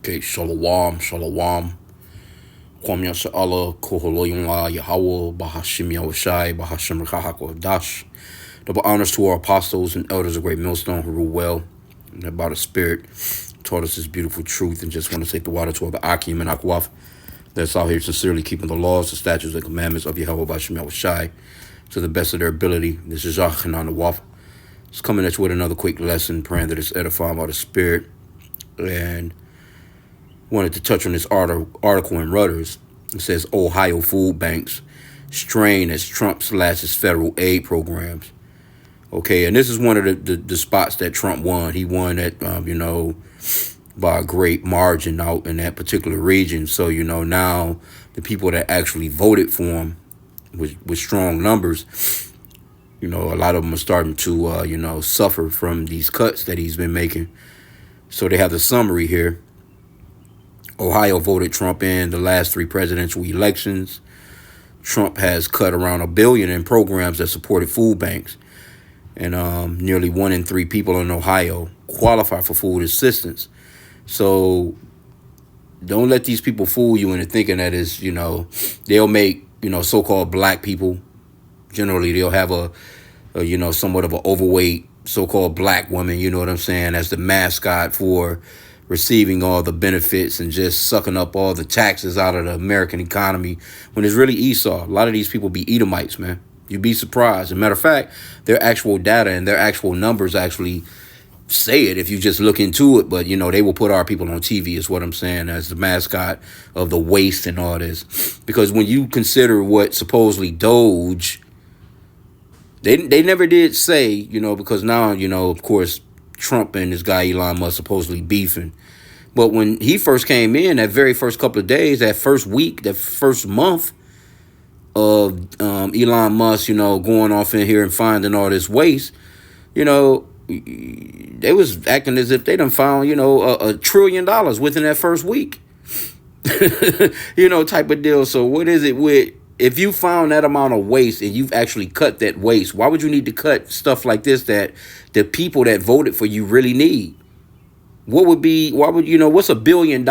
Okay, shalom, shalom. Kwam Yasha Allah, Koholoyum La Yahweh, Bahashim Yahushai, Bahashim Rekahako Dash. Double honors to our apostles and elders of Great Millstone who rule well and about the Spirit taught us this beautiful truth, and just want to take the water to the H.I.M and Akwaf that's out here sincerely keeping the laws, the statutes, and commandments of Yahweh Bahashim Yahushai to the best of their ability. This is Yachan the Waf. It's coming at you with another quick lesson, praying that it's edifying by the Spirit, and wanted to touch on this article in Reuters. It says Ohio food banks strain as Trump slashes federal aid programs. Okay, and this is one of the spots that Trump won. He won at, by a great margin out in that particular region. So, now the people that actually voted for him with strong numbers, a lot of them are starting to, suffer from these cuts that he's been making. So they have the summary here. Ohio voted Trump in the last 3 presidential elections. Trump has cut around $1 billion in programs that supported food banks. And nearly 1 in 3 people in Ohio qualify for food assistance. So don't let these people fool you into thinking that is, they'll make, so-called black people. Generally, they'll have a somewhat of an overweight so-called black woman, you know what I'm saying, as the mascot for receiving all the benefits and just sucking up all the taxes out of the American economy, when it's really Esau. A lot of these people be Edomites, man. You'd be surprised. As a matter of fact, their actual data and their actual numbers actually say it if you just look into it. But, they will put our people on TV is what I'm saying, as the mascot of the waste and all this. Because when you consider what supposedly Doge, they never did say, because now, of course, Trump and this guy Elon Musk supposedly beefing. But when he first came in, that very first couple of days, that first week, that first month of Elon Musk, going off in here and finding all this waste, they was acting as if they done found, $1 trillion within that first week. Type of deal. So what is it with, if you found that amount of waste and you've actually cut that waste, why would you need to cut stuff like this that the people that voted for you really need? What's $1 billion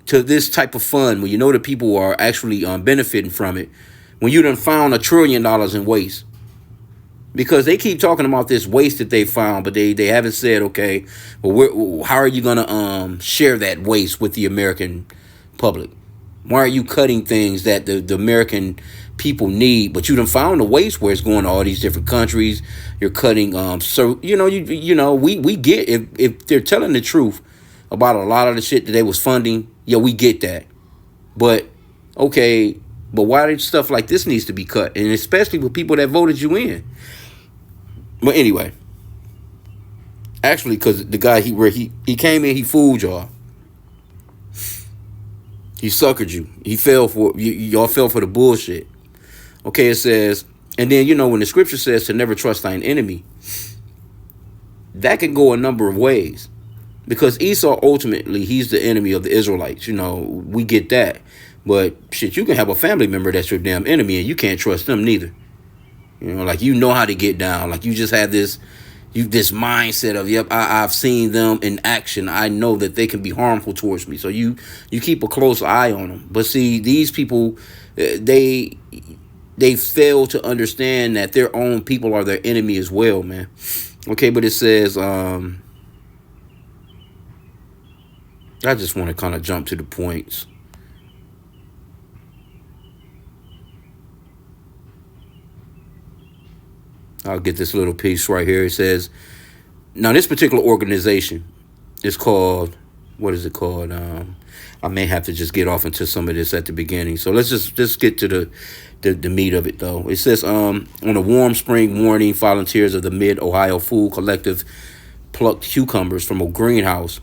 to this type of fund when the people are actually benefiting from it, when you done found $1 trillion in waste? Because they keep talking about this waste that they found, but they haven't said, okay, well, how are you going to share that waste with the American public? Why are you cutting things that the American people need? But you done found a waste where it's going to all these different countries. You're cutting, we get, if they're telling the truth about a lot of the shit that they was funding, we get that. But, okay, but why did stuff like this needs to be cut? And especially with people that voted you in. But anyway, actually, because the guy, he came in, he fooled y'all. He suckered you. He fell for y'all fell for the bullshit. Okay, it says, and then when the scripture says to never trust thine enemy, that can go a number of ways. Because Esau, ultimately, he's the enemy of the Israelites. We get that. But shit, you can have a family member that's your damn enemy and you can't trust them neither. How to get down. Like you just have this mindset of, yep, I've seen them in action. I know that they can be harmful towards me. So you keep a close eye on them. But see, these people, they fail to understand that their own people are their enemy as well, man. Okay, but it says, I just want to kind of jump to the points. I'll get this little piece right here. It says, now this particular organization is called, what is it called? I may have to just get off into some of this at the beginning. So let's just get to the meat of it, though. It says, on a warm spring morning, volunteers of the Mid-Ohio Food Collective plucked cucumbers from a greenhouse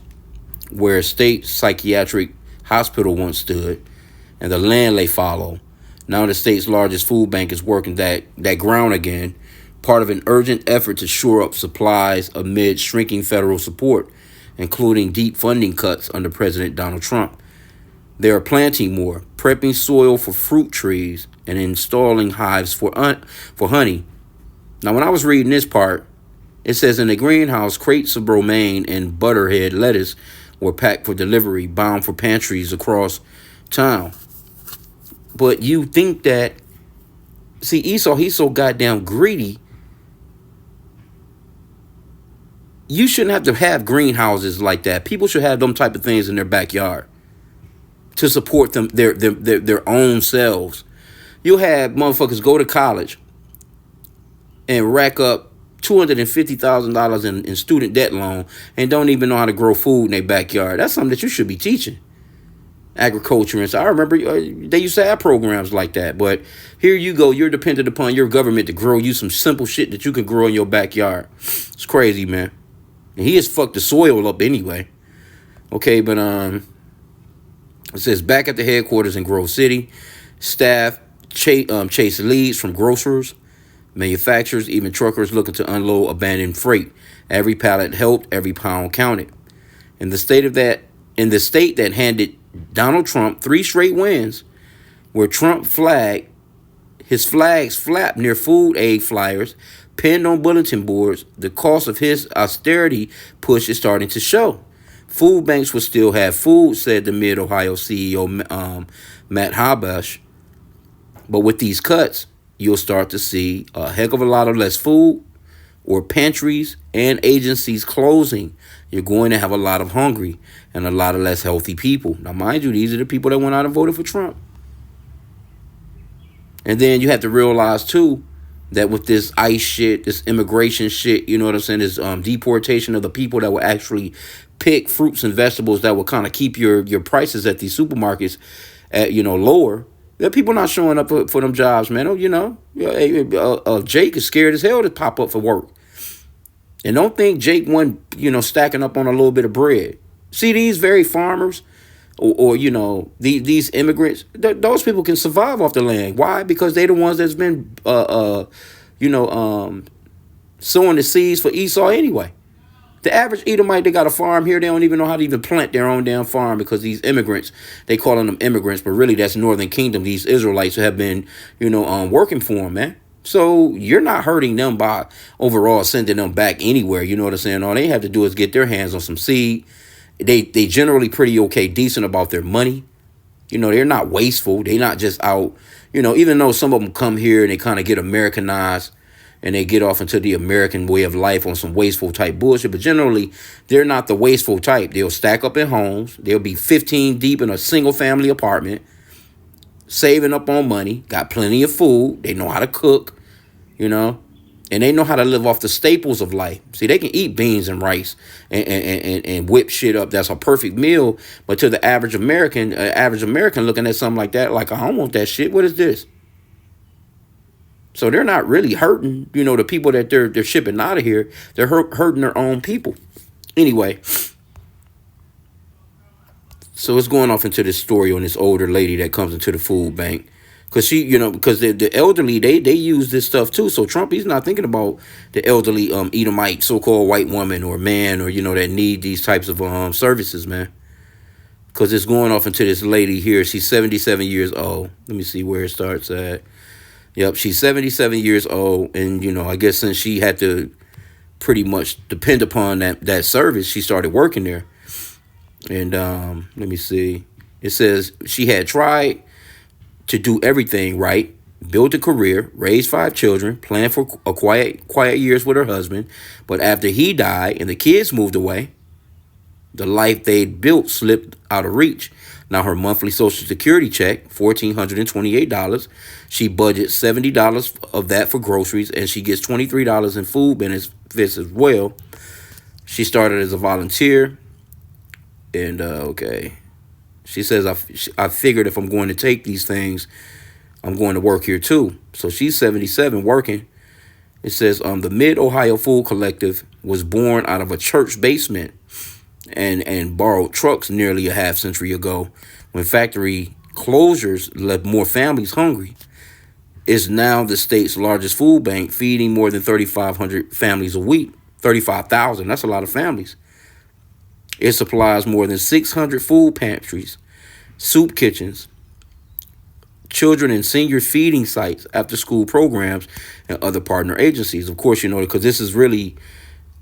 where a state psychiatric hospital once stood, and the land lay fallow. Now the state's largest food bank is working that ground again, part of an urgent effort to shore up supplies amid shrinking federal support, including deep funding cuts under President Donald Trump. They are planting more, prepping soil for fruit trees, and installing hives for honey. Now, when I was reading this part, it says in the greenhouse, crates of romaine and butterhead lettuce or packed for delivery, bound for pantries across town. But you think that, see, Esau, he's so goddamn greedy. You shouldn't have to have greenhouses like that. People should have them type of things in their backyard to support them their own selves. You'll have motherfuckers go to college and rack up $250,000 in student debt loan and don't even know how to grow food in their backyard. That's something that you should be teaching. Agriculture and so I remember they used to have programs like that, but here you go, you're dependent upon your government to grow you some simple shit that you can grow in your backyard. It's crazy, man. And he has fucked the soil up anyway. Okay, but it says back at the headquarters in Grove City, staff chase leads from grocers, manufacturers, even truckers looking to unload abandoned freight. Every pallet helped, every pound counted. In the state that handed Donald Trump 3 straight wins, where his flags flapped near food aid flyers, pinned on bulletin boards, the cost of his austerity push is starting to show. Food banks will still have food, said the Mid-Ohio CEO Matt Habash. But with these cuts, you'll start to see a heck of a lot of less food, or pantries and agencies closing. You're going to have a lot of hungry and a lot of less healthy people. Now, mind you, these are the people that went out and voted for Trump. And then you have to realize, too, that with this ICE shit, this immigration shit, you know what I'm saying, this deportation of the people that will actually pick fruits and vegetables that will kind of keep your prices at these supermarkets at, lower. There are people not showing up for them jobs, man. Jake is scared as hell to pop up for work. And don't think Jake wasn't, stacking up on a little bit of bread. See, these very farmers or these immigrants, those people can survive off the land. Why? Because they're the ones that's been, sowing the seeds for Esau anyway. The average Edomite, they got a farm here. They don't even know how to even plant their own damn farm because these immigrants, they calling them immigrants, but really that's Northern Kingdom. These Israelites who have been, working for them, man. So you're not hurting them by overall sending them back anywhere. You know what I'm saying? All they have to do is get their hands on some seed. They generally pretty okay, decent about their money. They're not wasteful. They're not just out, even though some of them come here and they kind of get Americanized and they get off into the American way of life on some wasteful type bullshit. But generally, they're not the wasteful type. They'll stack up in homes. They'll be 15 deep in a single family apartment, saving up on money, got plenty of food. They know how to cook, and they know how to live off the staples of life. See, they can eat beans and rice and whip shit up. That's a perfect meal. But to the average American looking at something like that, like, I don't want that shit. What is this? So they're not really hurting, the people that they're shipping out of here. They're hurting their own people. Anyway, so it's going off into this story on this older lady that comes into the food bank. Because because the elderly, they use this stuff too. So Trump, he's not thinking about the elderly Edomite, so-called white woman or man or, that need these types of services, man. Because it's going off into this lady here. She's 77 years old. Let me see where it starts at. Yep, she's 77 years old, and, I guess since she had to pretty much depend upon that service, she started working there. And let me see. It says she had tried to do everything right, built a career, raised 5 children, planned for a quiet years with her husband, but after he died and the kids moved away, the life they'd built slipped out of reach. Now her monthly Social Security check, $1,428. She budgets $70 of that for groceries, and she gets $23 in food benefits as well. She started as a volunteer, and okay. She says, I figured if I'm going to take these things, I'm going to work here too. So she's 77 working. It says the Mid-Ohio Food Collective was born out of a church basement and borrowed trucks nearly a half century ago when factory closures left more families hungry. It's now the state's largest food bank, feeding more than 3,500 families a week. 35,000, that's a lot of families. It supplies more than 600 food pantries, soup kitchens, children and senior feeding sites, after school programs, and other partner agencies. Of course, because this is really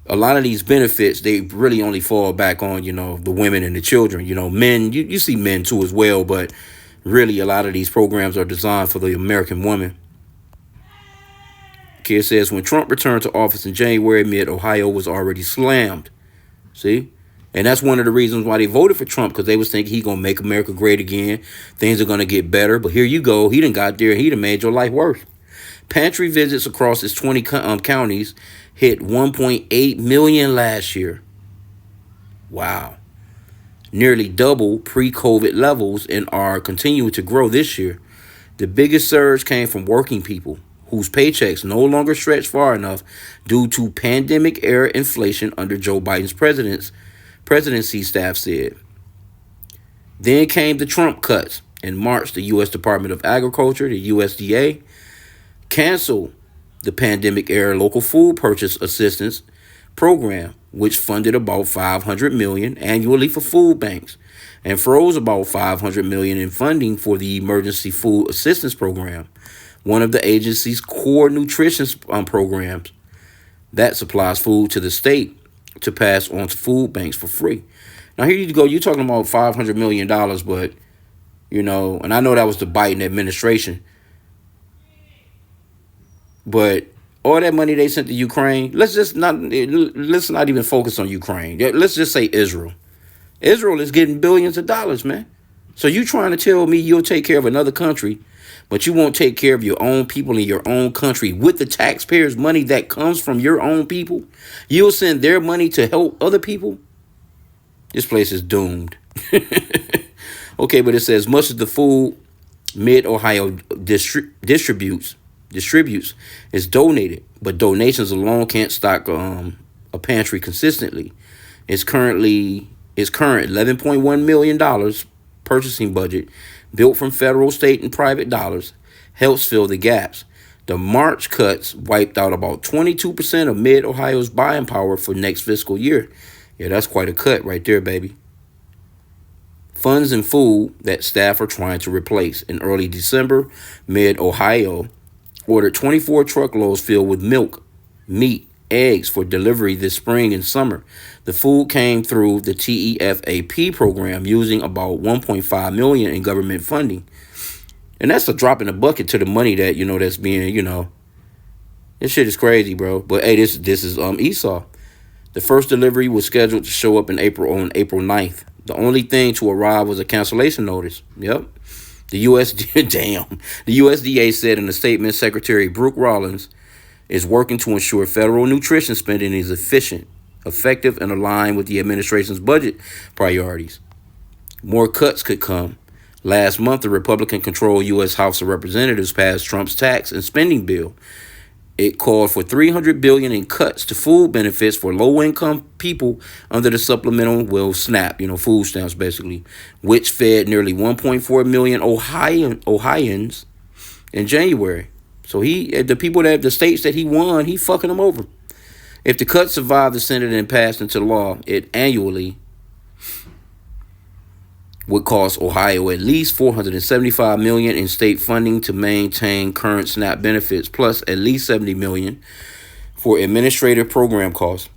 a lot of these benefits, they really only fall back on, the women and the children. Men, you see men too as well, but really a lot of these programs are designed for the American woman. Kid says, when Trump returned to office in January, mid-Ohio was already slammed. See? And that's one of the reasons why they voted for Trump, because they was thinking he going to make America great again. Things are going to get better. But here you go. He done got there. He done made your life worse. Pantry visits across his 20 counties hit 1.8 million last year. Wow. Nearly double pre-COVID levels and are continuing to grow this year. The biggest surge came from working people whose paychecks no longer stretch far enough due to pandemic-era inflation under Joe Biden's presidency, staff said. Then came the Trump cuts. In March, the U.S. Department of Agriculture, the USDA, canceled the pandemic-era local food purchase assistance program, which funded about $500 million annually for food banks, and froze about $500 million in funding for the Emergency Food Assistance Program, one of the agency's core nutrition programs that supplies food to the state to pass on to food banks for free. Now, here you go. You're talking about $500 million, but, and I know that was the Biden administration, but all that money they sent to Ukraine, let's not even focus on Ukraine. Let's just say Israel. Israel is getting billions of dollars, man. So you trying to tell me you'll take care of another country, but you won't take care of your own people in your own country with the taxpayers' money that comes from your own people? You'll send their money to help other people? This place is doomed. Okay, but it says much of the food Mid-Ohio distributes is donated, but donations alone can't stock a pantry consistently. Its current $11.1 million purchasing budget, built from federal, state, and private dollars, helps fill the gaps. The March cuts wiped out about 22% of Mid-Ohio's buying power for next fiscal year. Yeah, that's quite a cut right there, baby. Funds and food that staff are trying to replace. In early December, Mid-Ohio ordered 24 truckloads filled with milk, meat, eggs for delivery this spring and summer. The food came through the TEFAP program using about $1.5 million in government funding. And that's a drop in the bucket to the money that, that's being, this shit is crazy, bro. But hey, this is Esau. The first delivery was scheduled to show up on April 9th. The only thing to arrive was a cancellation notice. Yep. The USDA said in a statement, Secretary Brooke Rollins is working to ensure federal nutrition spending is efficient, effective, and aligned with the administration's budget priorities. More cuts could come. Last month, the Republican-controlled U.S. House of Representatives passed Trump's tax and spending bill. It called for $300 billion in cuts to food benefits for low-income people under the supplemental, SNAP, food stamps basically, which fed nearly 1.4 million Ohioans in January. So the states that he won, he fucking them over. If the cuts survive the Senate and passed into law, it annually would cost Ohio at least $475 million in state funding to maintain current SNAP benefits, plus at least $70 million for administrative program costs,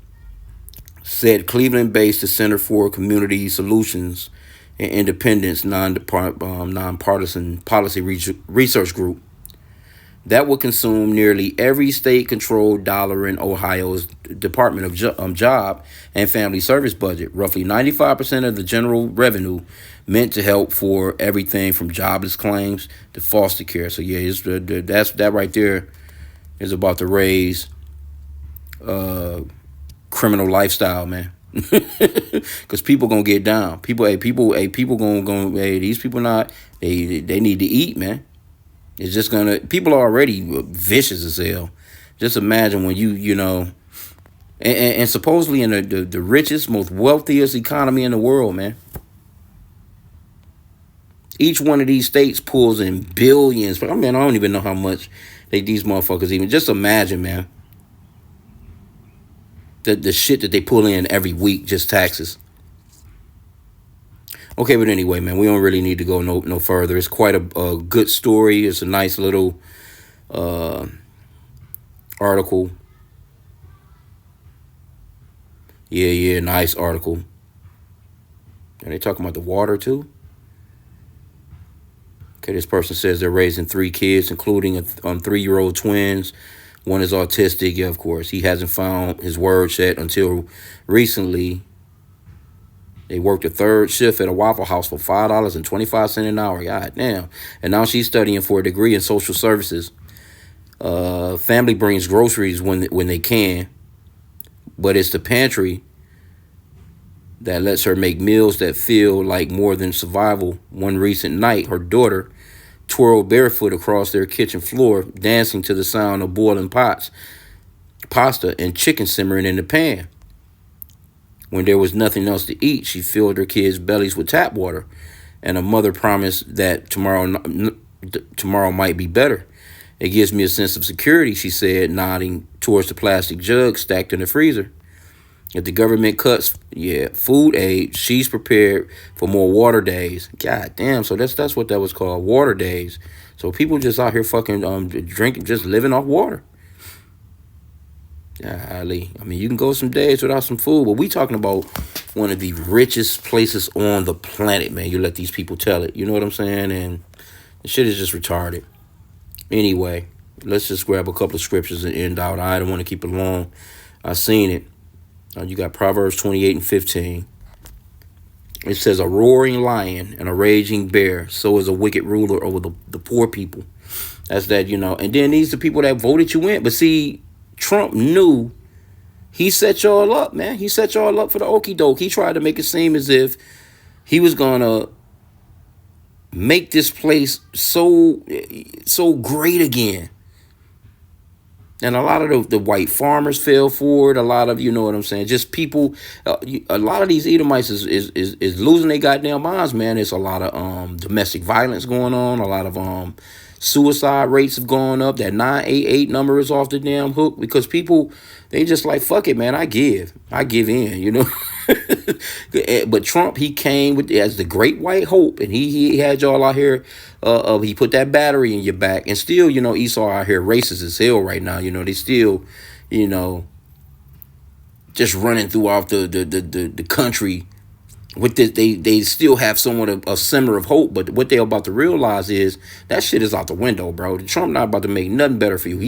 said Cleveland-based the Center for Community Solutions and Independence nonpartisan policy research group. That would consume nearly every state-controlled dollar in Ohio's Department of Job and Family Service budget, roughly 95% of the general revenue meant to help for everything from jobless claims to foster care. So, yeah, that right there is about to raise criminal lifestyle, man. Because people going to get down. People going, these people they need to eat, man. It's just people are already vicious as hell. Just imagine when and supposedly in the richest, most wealthiest economy in the world, man. Each one of these states pulls in billions. I don't even know how much these motherfuckers even. Just imagine, man. The shit that they pull in every week, just taxes. Okay, but anyway, man, we don't really need to go no further. It's quite a good story. It's a nice little article. Yeah, nice article. And they talking about the water too. Okay, this person says they're raising 3 kids, including 3-year-old twins. One is autistic. Yeah, of course. He hasn't found his words yet until recently. They worked a third shift at a Waffle House for $5.25 an hour. God damn. And now she's studying for a degree in social services. Family brings groceries when they can, but it's the pantry that lets her make meals that feel like more than survival. One recent night, her daughter twirled barefoot across their kitchen floor, dancing to the sound of boiling pots, pasta, and chicken simmering in the pan. When there was nothing else to eat, she filled her kids' bellies with tap water, and her mother promised that tomorrow might be better. It gives me a sense of security, she said, nodding towards the plastic jug stacked in the freezer. If the government cuts, food aid, she's prepared for more water days. God damn, so that's what that was called, water days. So people just out here fucking drinking, just living off water. Golly. I mean, you can go some days without some food, but we talking about one of the richest places on the planet, man. You let these people tell it. You know what I'm saying? And the shit is just retarded. Anyway, let's just grab a couple of scriptures and end out. I don't want to keep it long. I seen it. You got Proverbs 28:15. It says, a roaring lion and a raging bear, so is a wicked ruler over the poor people. That's that, And then these are the people that voted you in. But see, Trump knew he set y'all up, man. He set y'all up for the okie doke. He tried to make it seem as if he was going to make this place so great again. And a lot of the white farmers fell for it. A lot of, you know what I'm saying, just people, a lot of these Edomites is losing their goddamn minds, man. It's a lot of domestic violence going on. A lot of suicide rates have gone up. That 988 number is off the damn hook because people, they just like, fuck it, man. I give in, But Trump, he came with as the great white hope, and he had y'all out here. He put that battery in your back, and still, Esau out here racist as hell right now. They still, just running throughout the country. With this, they still have somewhat of a simmer of hope, but what they're about to realize is that shit is out the window, bro. Trump not about to make nothing better for you.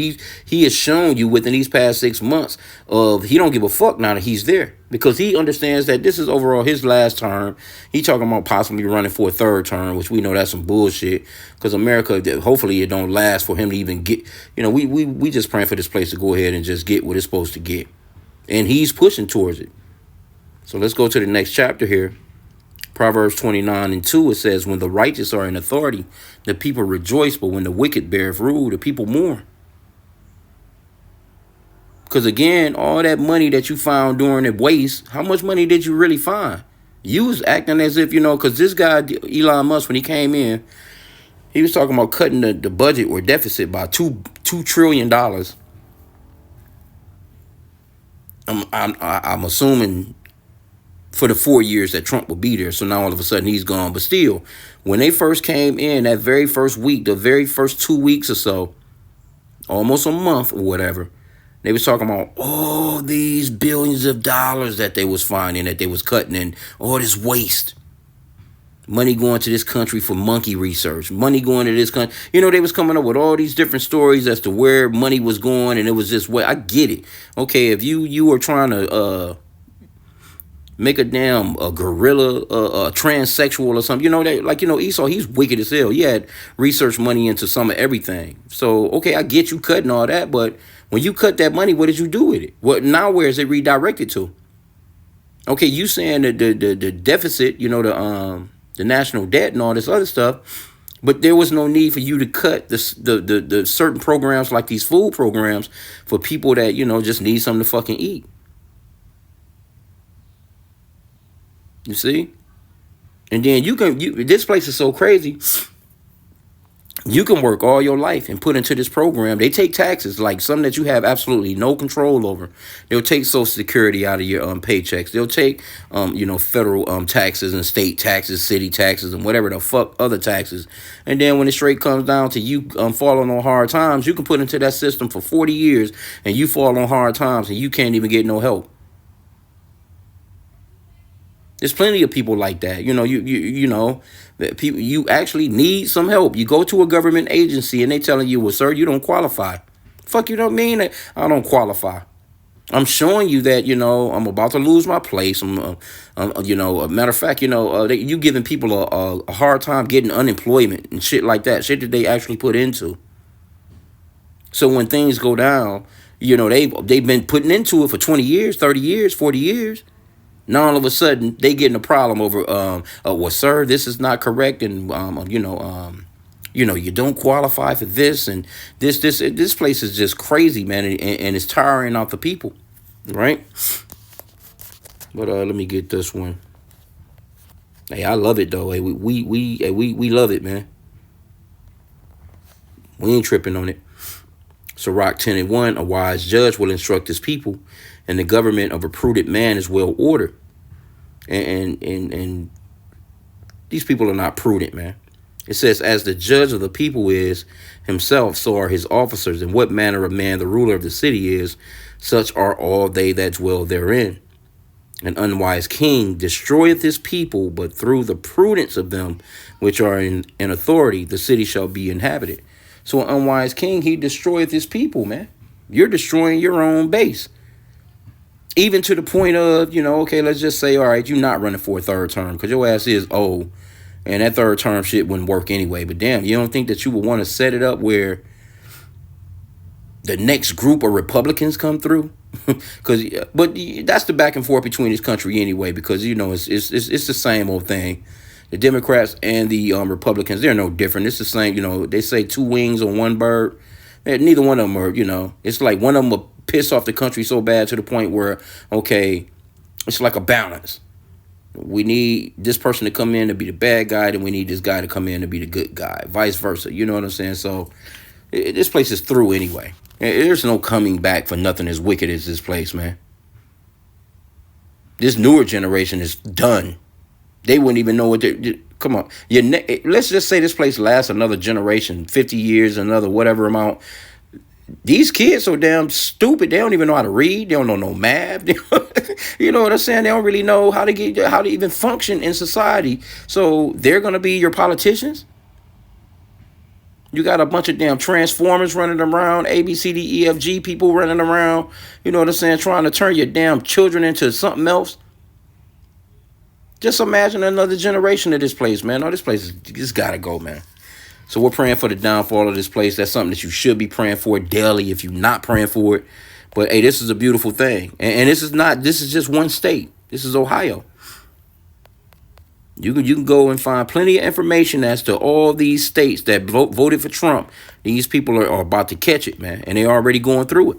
He has shown you within these past 6 months of he don't give a fuck now that he's there because he understands that this is overall his last term. He talking about possibly running for a third term, which we know that's some bullshit because America, hopefully it don't last for him to even get. We just praying for this place to go ahead and just get what it's supposed to get, and he's pushing towards it. So let's go to the next chapter here. Proverbs 29:2, it says, when the righteous are in authority, the people rejoice, but when the wicked beareth rule, the people mourn. Because again, all that money that you found during the waste, how much money did you really find? You was acting as if, because this guy, Elon Musk, when he came in, he was talking about cutting the budget or deficit by $2 trillion. I'm assuming for the 4 years that Trump will be there. So now all of a sudden he's gone. But still, when they first came in, that very first week, the very first 2 weeks or so, almost a month or whatever, they was talking about all these billions of dollars that they was finding, that they was cutting, and all this waste. Money going to this country for monkey research. Money going to this country. They was coming up with all these different stories as to where money was going, and it was just, I get it. Okay, if you were trying to make a damn gorilla, a transsexual or something. Esau, he's wicked as hell. He had research money into some of everything. So, okay, I get you cutting all that, but when you cut that money, what did you do with it? Now where is it redirected to? Okay, you saying that the deficit, the national debt and all this other stuff, but there was no need for you to cut the certain programs like these food programs for people that, just need something to fucking eat. You see? And then this place is so crazy. You can work all your life and put into this program. They take taxes, like something that you have absolutely no control over. They'll take Social Security out of your paychecks. They'll take federal taxes and state taxes, city taxes, and whatever the fuck other taxes. And then when it straight comes down to you falling on hard times, you can put into that system for 40 years and you fall on hard times and you can't even get no help. There's plenty of people like that. You know that people, you actually need some help. You go to a government agency and they telling you, well, sir, you don't qualify. Fuck, you don't mean that I don't qualify. I'm showing you that, I'm about to lose my place. A matter of fact, you giving people a hard time getting unemployment and shit like that, shit that they actually put into. So when things go down, they've been putting into it for 20 years, 30 years, 40 years. Now all of a sudden they getting a problem over, well, sir, this is not correct, and you don't qualify for this, and this place is just crazy, man, and it's tiring out the people, right? But let me get this one. Hey, I love it though. Hey, we love it, man. We ain't tripping on it. Sirach 10:1, a wise judge will instruct his people, and the government of a prudent man is well ordered. And these people are not prudent, man. It says, as the judge of the people is himself, so are his officers. And what manner of man the ruler of the city is, such are all they that dwell therein. An unwise king destroyeth his people, but through the prudence of them which are in authority, the city shall be inhabited. So an unwise king, he destroyeth his people, man. You're destroying your own base. Even to the point of, okay, let's just say, all right, you're not running for a third term because your ass is old. And that third term shit wouldn't work anyway. But damn, you don't think that you would want to set it up where the next group of Republicans come through? But that's the back and forth between this country anyway, because, it's the same old thing. The Democrats and the Republicans, they're no different. It's the same, they say two wings on one bird. Neither one of them are, it's like one of them will piss off the country so bad to the point where, okay, it's like a balance. We need this person to come in to be the bad guy, then we need this guy to come in to be the good guy. Vice versa. You know what I'm saying? So this place is through anyway. There's no coming back for nothing as wicked as this place, man. This newer generation is done. They wouldn't even know what they're... Come on. Let's just say this place lasts another generation, 50 years, another whatever amount. These kids are damn stupid. They don't even know how to read. They don't know no math. You know what I'm saying? They don't really know how to even function in society. So they're going to be your politicians? You got a bunch of damn transformers running around, A, B, C, D, E, F, G people running around, you know what I'm saying, trying to turn your damn children into something else. Just imagine another generation of this place, man. No, this place is just got to go, man. So we're praying for the downfall of this place. That's something that you should be praying for daily if you're not praying for it. But, hey, this is a beautiful thing. And this is just one state. This is Ohio. You can go and find plenty of information as to all these states that voted for Trump. These people are about to catch it, man. And they're already going through it.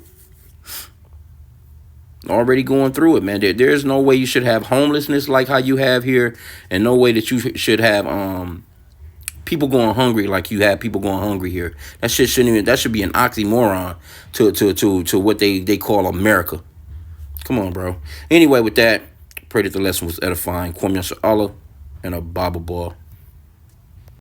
Already going through it, man. There's no way you should have homelessness like how you have here. And no way that you should have people going hungry like you have people going hungry here. That shit shouldn't even... That should be an oxymoron to what they call America. Come on, bro. Anyway, with that, pray that the lesson was edifying. Kwame Yasha Allah and a Bible ball.